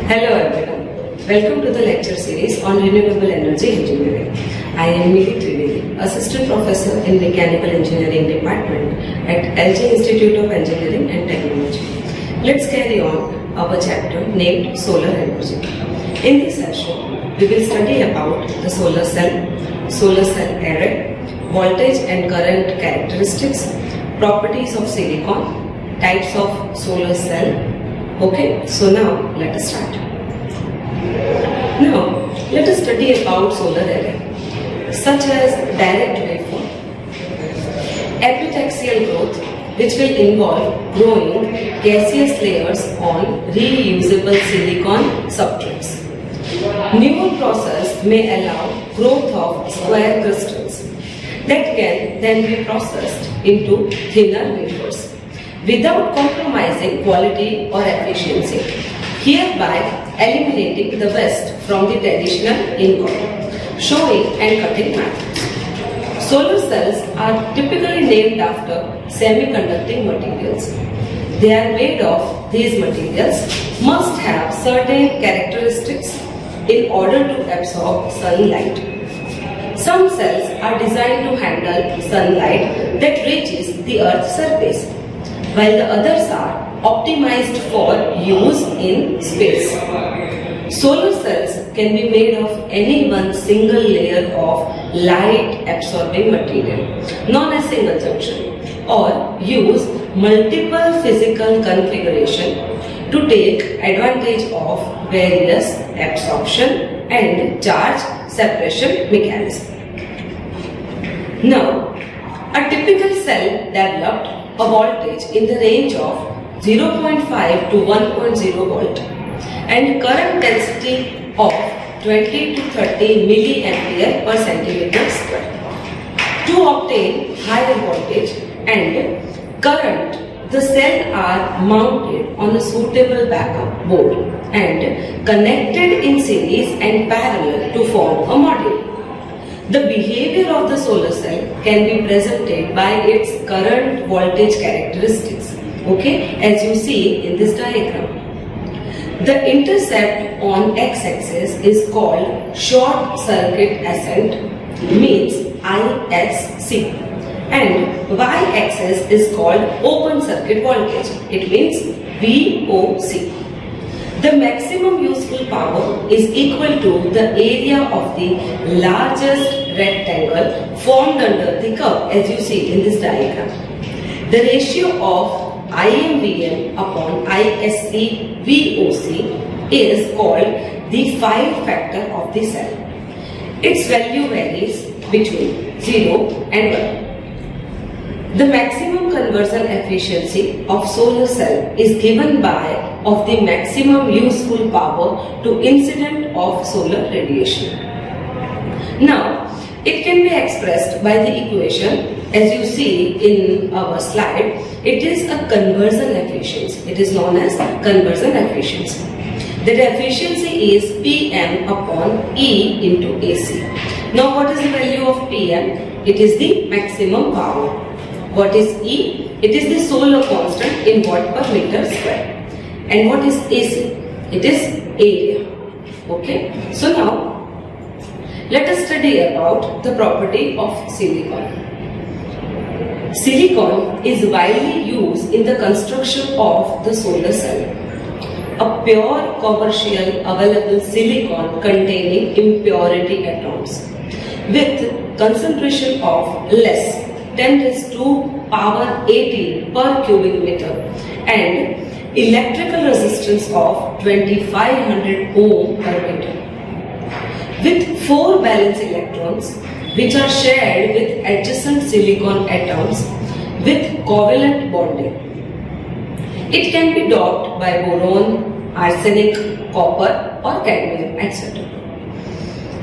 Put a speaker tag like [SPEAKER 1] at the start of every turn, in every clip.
[SPEAKER 1] Hello everyone. Welcome to the lecture series on renewable energy engineering. I am Mili Trivedi, Assistant Professor in Mechanical Engineering Department at LJ Institute of Engineering and Technology. Let's carry on our chapter named Solar Energy. In this session, we will study about the solar cell array, voltage and current characteristics, properties of silicon, types of solar cell. Okay, so now let us start. Now, let us study about solar array, such as direct waveform, epitaxial growth, which will involve growing gaseous layers on reusable silicon substrates. Newer process may allow growth of square crystals that can then be processed into thinner wafers without compromising quality or efficiency, hereby eliminating the waste from the traditional ingot, showing and cutting methods. Solar cells are typically named after semiconducting materials. They are made of these materials, must have certain characteristics in order to absorb sunlight. Some cells are designed to handle sunlight that reaches the Earth's surface, while the others are optimized for use in space. Solar cells can be made of any one single layer of light absorbing material known as single junction, or use multiple physical configuration to take advantage of various absorption and charge separation mechanism. Now, a typical cell developed a voltage in the range of 0.5 to 1.0 volt and current density of 20 to 30 milliampere per centimeter square. To obtain higher voltage and current, the cells are mounted on a suitable backup board and connected in series and parallel to form a module. The behavior of the solar cell can be presented by its current voltage characteristics, as you see in this diagram. The intercept on x-axis is called short circuit ascent, means ISC, and y-axis is called open circuit voltage, it means VOC. The maximum useful power is equal to the area of the largest rectangle formed under the curve, as you see in this diagram. The ratio of IMVM upon ISC VOC is called the phi factor of the cell. Its value varies between 0 and 1. The maximum conversion efficiency of solar cell is given by of the maximum useful power to incident of solar radiation. Now, it can be expressed by the equation as you see in our slide. It is a conversion efficiency. It is known as conversion efficiency. That efficiency is Pm upon E into AC. Now, what is the value of Pm? It is the maximum power. What is E? It is the solar constant in watt per meter square. And what is AC? It is area. So now, let us study about the property of silicon. Silicon is widely used in the construction of the solar cell. A pure commercial available silicon containing impurity atoms with concentration of less 10 raised to power 18 per cubic meter and electrical resistance of 2500 ohm per meter. With 4 valence electrons which are shared with adjacent silicon atoms with covalent bonding. It can be doped by boron, arsenic, copper or cadmium, etc.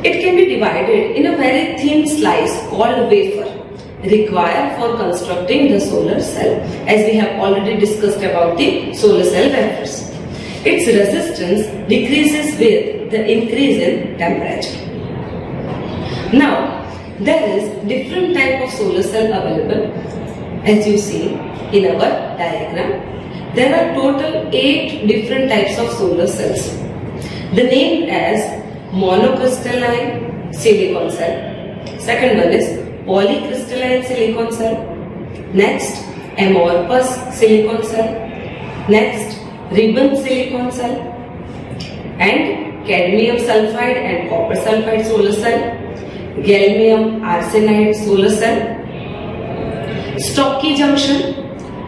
[SPEAKER 1] It can be divided in a very thin slice called wafer required for constructing the solar cell, as we have already discussed about the solar cell wafers. Its resistance decreases with the increase in temperature. Now, there is different type of solar cell available, as you see in our diagram. There are total 8 different types of solar cells. The name as monocrystalline silicon cell. Second one is polycrystalline silicon cell. Next, amorphous silicon cell. Next, ribbon silicon cell. And cadmium sulfide and copper sulfide solar cell. Gallium arsenide solar cell. Stocky junction,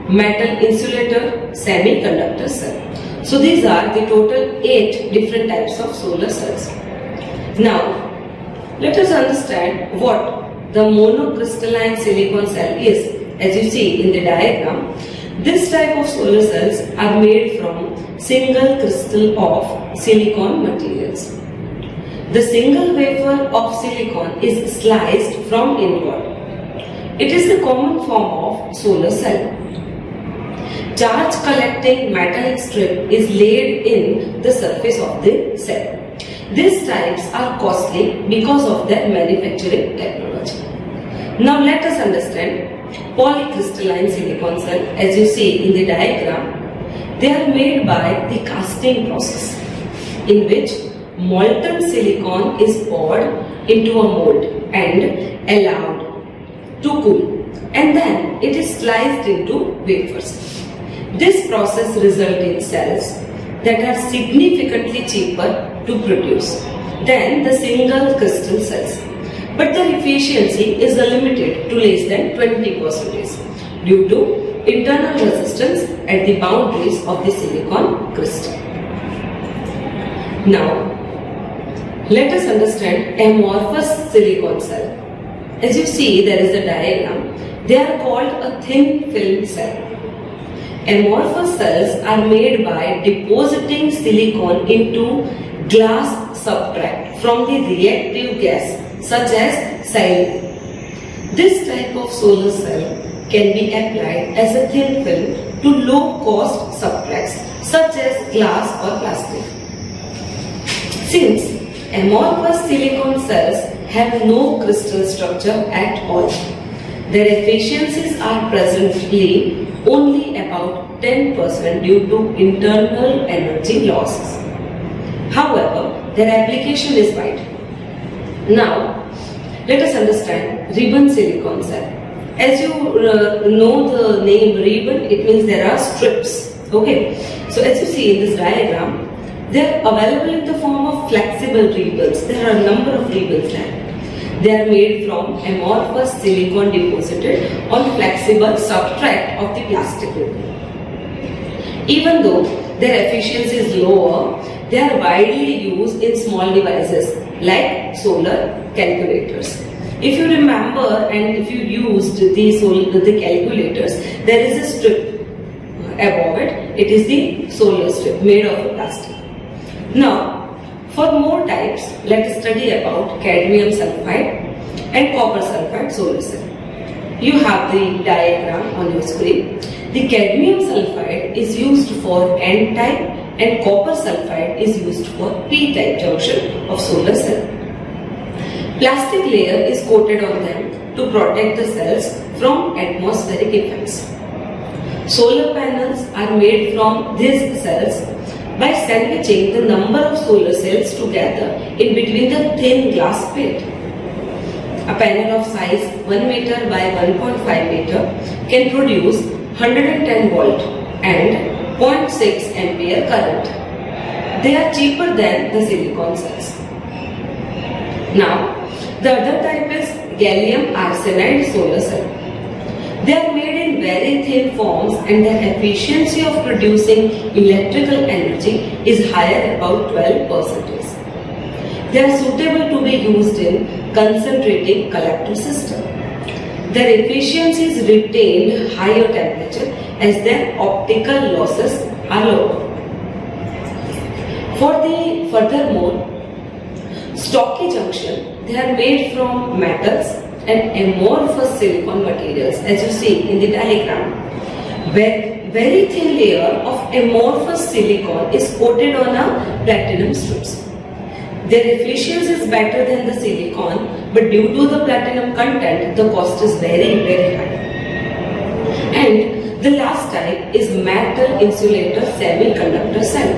[SPEAKER 1] metal insulator, semiconductor cell. So these are the total 8 different types of solar cells. Now, let us understand what the monocrystalline silicon cell is. As you see in the diagram, this type of solar cells are made from single crystal of silicon materials. The single wafer of silicon is sliced from inward. It is the common form of solar cell. Charge collecting metallic strip is laid in the surface of the cell. These types are costly because of their manufacturing technology. Now let us understand polycrystalline silicon cell. As you see in the diagram, they are made by the casting process, in which molten silicon is poured into a mold and allowed to cool, and then it is sliced into wafers. This process results in cells that are significantly cheaper to produce than the single crystal cells, but their efficiency is limited to less than 20% due to internal resistance at the boundaries of the silicon crystal. Now, let us understand amorphous silicon cell. As you see, there is a diagram. They are called a thin film cell. Amorphous cells are made by depositing silicon into glass substrate from the reactive gas such as silane. This type of solar cell can be applied as a thin film to low cost substrates such as glass or plastic. Since amorphous silicon cells have no crystal structure at all, their efficiencies are presently only about 10% due to internal energy losses. However, their application is wide. Now, let us understand ribbon silicon cell. As you know the name ribbon, it means there are strips. Okay. So as you see in this diagram, they are available in the form of flexible ribbons. There are a number of ribbons there. They are made from amorphous silicon deposited on flexible substrate of the plastic ribbon. Even though their efficiency is lower, they are widely used in small devices like solar calculators. If you remember and if you used the calculators, there is a strip above it. It is the solar strip made of plastic. Now, for more types, let us study about cadmium sulfide and copper sulfide solar cell. You have the diagram on your screen. The cadmium sulfide is used for N-type and copper sulfide is used for P-type junction of solar cell. Plastic layer is coated on them to protect the cells from atmospheric effects. Solar panels are made from these cells by sandwiching the number of solar cells together in between the thin glass plate. A panel of size 1 meter by 1.5 meter can produce 110 volt and 0.6 ampere current. They are cheaper than the silicon cells. Now, the other type is gallium arsenide solar cell. They are made in very thin forms and their efficiency of producing electrical energy is higher, about 12%. They are suitable to be used in concentrating collector system. Their efficiency is retained higher temperature as their optical losses are lower. Furthermore, stocky junction, they are made from metals and amorphous silicon materials, as you see in the diagram. Very thin layer of amorphous silicon is coated on a platinum strips. Their efficiency is better than the silicon, but due to the platinum content, the cost is very high. And the last type is metal insulator semiconductor cell.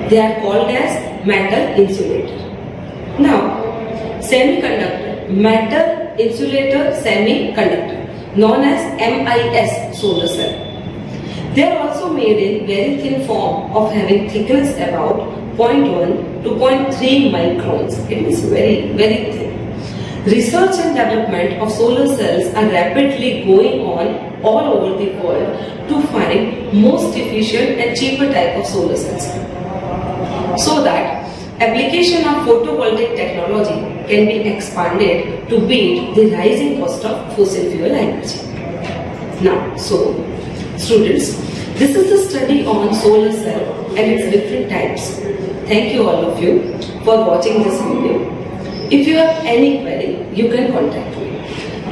[SPEAKER 1] They are called as metal insulator. Now, semiconductor, metal insulator semiconductor, known as MIS solar cell. They are also made in very thin form of having thickness about 0.1 to 0.3 microns. It is very, very thin. Research and development of solar cells are rapidly going on all over the world to find most efficient and cheaper type of solar cells, so that application of photovoltaic technology can be expanded to beat the rising cost of fossil fuel energy. Now, so students, this is the study on solar cell and its different types. Thank you all of you for watching this video. If you have any query, you can contact me.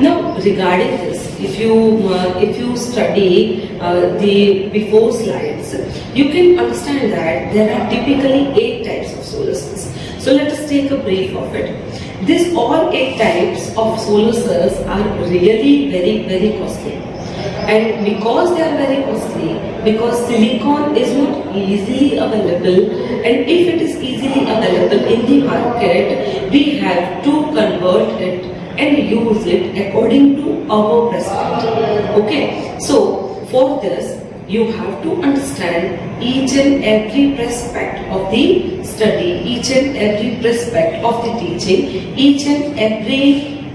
[SPEAKER 1] Now, regarding this, if you study the before slides, you can understand that there are typically 8 types of solar cells. So let us take a brief of it. These all 8 types of solar cells are really very, very costly. And because they are very costly, because silicon is not easily available, and if it is easily available in the market, we have to convert it and use it according to our perspective. Okay, so for this, you have to understand each and every aspect of the study, each and every aspect of the teaching, each and every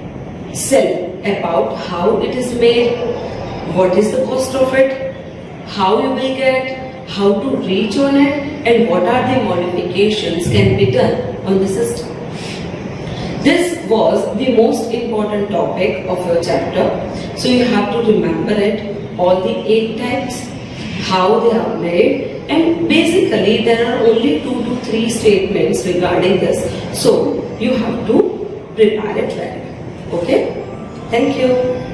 [SPEAKER 1] cell about how it is made, what is the cost of it, how you will get, how to reach on it, and what are the modifications can be done on the system. This was the most important topic of your chapter. So you have to remember it, all the 8 types, how they are made, and basically there are only 2 to 3 statements regarding this. So you have to prepare it well. Okay? Thank you.